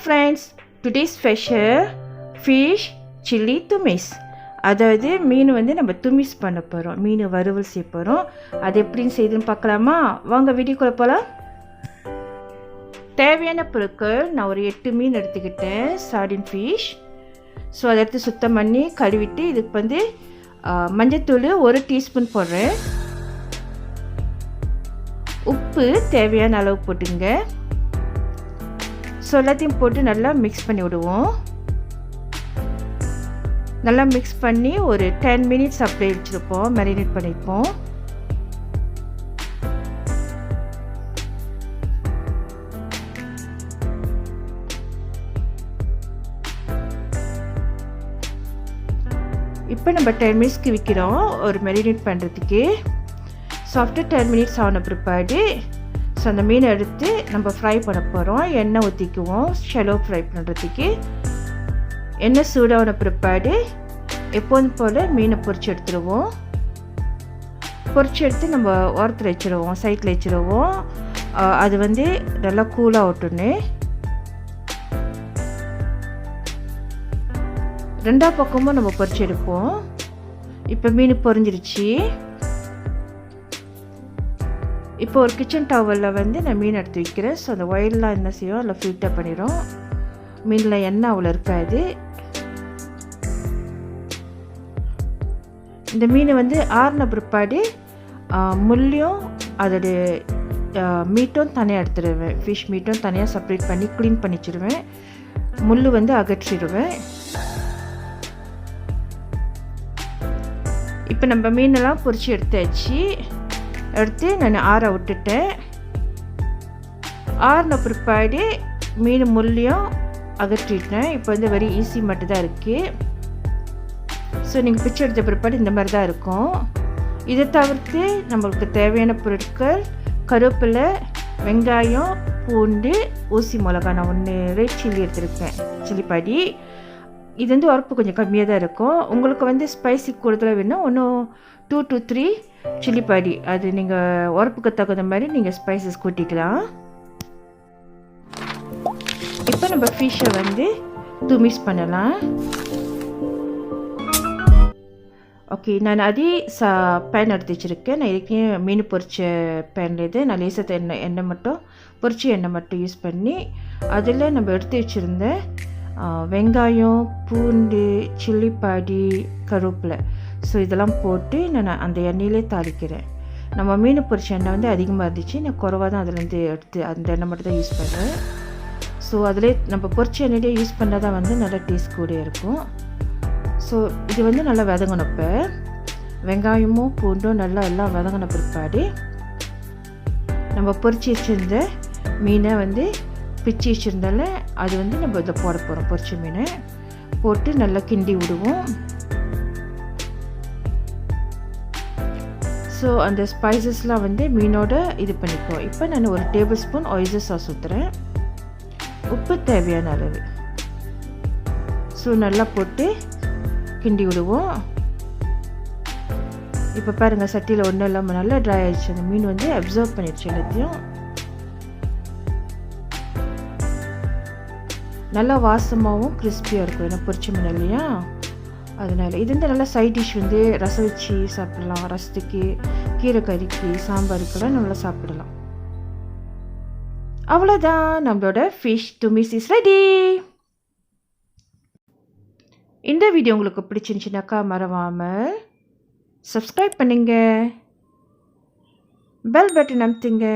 friends, today's special fish chili tumis. அதாவது மீன் வந்து நம்ம துமிஸ் பண்ண போகிறோம், மீன் வறுவல் செய்ய போகிறோம். அது எப்படின்னு செய்யுதுன்னு பார்க்கலாமா? வாங்க வீடியோக்குள்ளே போகலாம். தேவையான பொருட்கள், நான் ஒரு 8 மீன் எடுத்துக்கிட்டேன், சார்டின் ஃபிஷ். ஸோ அதை எடுத்து சுத்தம் பண்ணி கழுவிட்டு இதுக்கு வந்து மஞ்சத்தூள் 1 டீஸ்பூன் போடுறேன். உப்பு தேவையான அளவு போட்டுங்க. ஸோ எல்லாத்தையும் போட்டு நல்லா மிக்ஸ் பண்ணி விடுவோம். நல்லா மிக்ஸ் பண்ணி ஒரு 10 மினிட்ஸ் அப்படியே வச்சுருப்போம், மேரினேட் பண்ணியிருப்போம். இப்போ நம்ம 10 மினிட்ஸ்க்கு விற்கிறோம் ஒரு மேரினேட் பண்ணுறதுக்கு. ஸோ ஆஃப்டர் 10 மினிட்ஸ் ஆன பிற்பாடு ஸோ அந்த மீனை எடுத்து நம்ம ஃப்ரை பண்ண போகிறோம். எண்ணெய் ஊற்றிக்குவோம் ஷெலோ ஃப்ரை பண்ணுறதுக்கு. எண்ணெய் சூடான பிற்பாடு எப்போதும் போல் மீனை பொரிச்சு எடுத்துருவோம். பொரிச்சு எடுத்து நம்ம ஓரத்தில் வச்சுருவோம், சைட்டில் வச்சுருவோம். அது வந்து நல்லா கூலாக ஓட்டுன்னு. ரெண்டாவது பக்கமும் நம்ம பொரிச்சு எடுப்போம். இப்போ மீன் பொரிஞ்சிருச்சு. இப்போ ஒரு கிச்சன் டவலில் வந்து நான் மீன் எடுத்து வைக்கிறேன். ஸோ அந்த ஒயிலெலாம் என்ன செய்யும், அதில் ஃபில்டர் பண்ணிடும். மீனில் எண்ணெய் அவ்வளோ இருக்காது. இந்த மீன் வந்து ஆறின பிற்பாடு முள்ளையும் அதோடைய மீட்டும் தனியாக எடுத்துடுவேன். ஃபிஷ் மீட்டும் தனியாக செப்பரேட் பண்ணி க்ளீன் பண்ணிச்சிடுவேன். முள் வந்து அகற்றிடுவேன். இப்போ நம்ம மீனெல்லாம் பொரிச்சு எடுத்தாச்சு. எடுத்து நான் ஆற விட்டுட்டேன். ஆறின பிற்பாடு மீன் முள்ளையும் அகற்றிட்டேன். இப்போ வந்து வெரி ஈஸி மட்டும் தான் இருக்குது. ஸோ நீங்கள் பிச்சை எடுத்த பிற்பாடு இந்த மாதிரி தான் இருக்கும். இதை தவிர்த்து நம்மளுக்கு தேவையான பொருட்கள் கருவேப்பிலை, வெங்காயம், பூண்டு, ஊசி மிளகா. நான் 1 ரெட் சில்லி எடுத்துருக்கேன், சில்லி பாடி. இது வந்து உரப்பு கொஞ்சம் கம்மியாக தான் இருக்கும். உங்களுக்கு வந்து ஸ்பைசி கூடுதலாக வேணும், ஒன்றும் 2 to 3 சில்லி பாடி. அது நீங்கள் உரப்புக்கு தகுந்த மாதிரி நீங்கள் ஸ்பைசஸ் கூட்டிக்கலாம். இப்போ நம்ம ஃபிஷ்ஷை வந்து துமிஸ் பண்ணலாம். ஓகே, நான் அதே பேன் எடுத்து வச்சுருக்கேன். நான் ஏற்கனவே மீன் பொரிச்ச பேனில் இது நான் லேசாக எண்ணெய் மட்டும் பொரிச்ச எண்ணெய் மட்டும் யூஸ் பண்ணி அதில் நம்ம எடுத்து வச்சுருந்தேன் வெங்காயம், பூண்டு, சில்லி பாடி, கருவேப்பிலை. ஸோ இதெல்லாம் போட்டு நான் அந்த எண்ணெயிலே தாளிக்கிறேன். நம்ம மீன் பொரிச்ச எண்ணெய் வந்து அதிகமாக இருந்துச்சு, நான் குறைவாக தான் அதுலேருந்து எடுத்து அந்த எண்ணெய் மட்டும் தான் யூஸ் பண்ணுறேன். ஸோ அதிலே நம்ம பொரிச்ச எண்ணெயிலே யூஸ் பண்ணால் தான் வந்து நல்லா டேஸ்ட் கூட இருக்கும். ஸோ இது வந்து நல்லா வதங்கணும். இப்போ வெங்காயமும் பூண்டும் நல்லா எல்லாம் வதங்கின பிற்பாடு நம்ம பொரிச்சு வச்சுருந்த மீனை வந்து பிச்சு வச்சுருந்தால அது வந்து நம்ம இதை போட போகிறோம். பொரிச்ச மீனை போட்டு நல்லா கிண்டி விடுவோம். ஸோ அந்த ஸ்பைசஸ்லாம் வந்து மீனோட இது பண்ணிக்குவோம். இப்போ நான் 1 டேபிள் ஸ்பூன் ஒய்ஸ்டர் சாஸ் ஊற்றுறேன். உப்பு தேவையான அளவு. ஸோ நல்லா போட்டு கிண்டி விடுவோம். இப்போ பாருங்கள், சட்டியில் ஒன்றும் இல்லாமல் நல்லா ட்ரை ஆகிடுச்சு. அந்த மீன் வந்து அப்சர்வ் பண்ணிடுச்சு எல்லாத்தையும். நல்லா வாசமாகவும் கிறிஸ்பியாக இருக்கும், ஏன்னா பொரிச்ச மீன் இல்லையா, அதனால். இது வந்து நல்லா சைட் டிஷ் வந்து ரசம் வச்சு சாப்பிடலாம், ரசத்துக்கு, கீரை கறிக்கு, சாம்பாருக்கெல்லாம் நல்லா சாப்பிடலாம். அவ்வளோதான், நம்மளோட ஃபிஷ் துமிஸ் இஸ் ரெடி. இந்த வீடியோ உங்களுக்கு பிடிச்சிருந்துச்சுனாக்கா மறவாமல் சப்ஸ்கிரைப் பண்ணுங்க, பெல் பட்டன் அமுத்துங்க,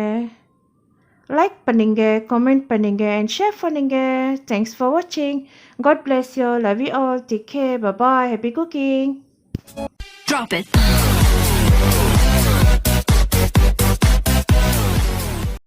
லைக் பண்ணுங்க, கமெண்ட் பண்ணுங்க and ஷேர் பண்ணுங்க. தேங்க்ஸ் ஃபார் வாட்சிங். God bless you. Love you all. Take care. Bye bye. Happy cooking. Drop it.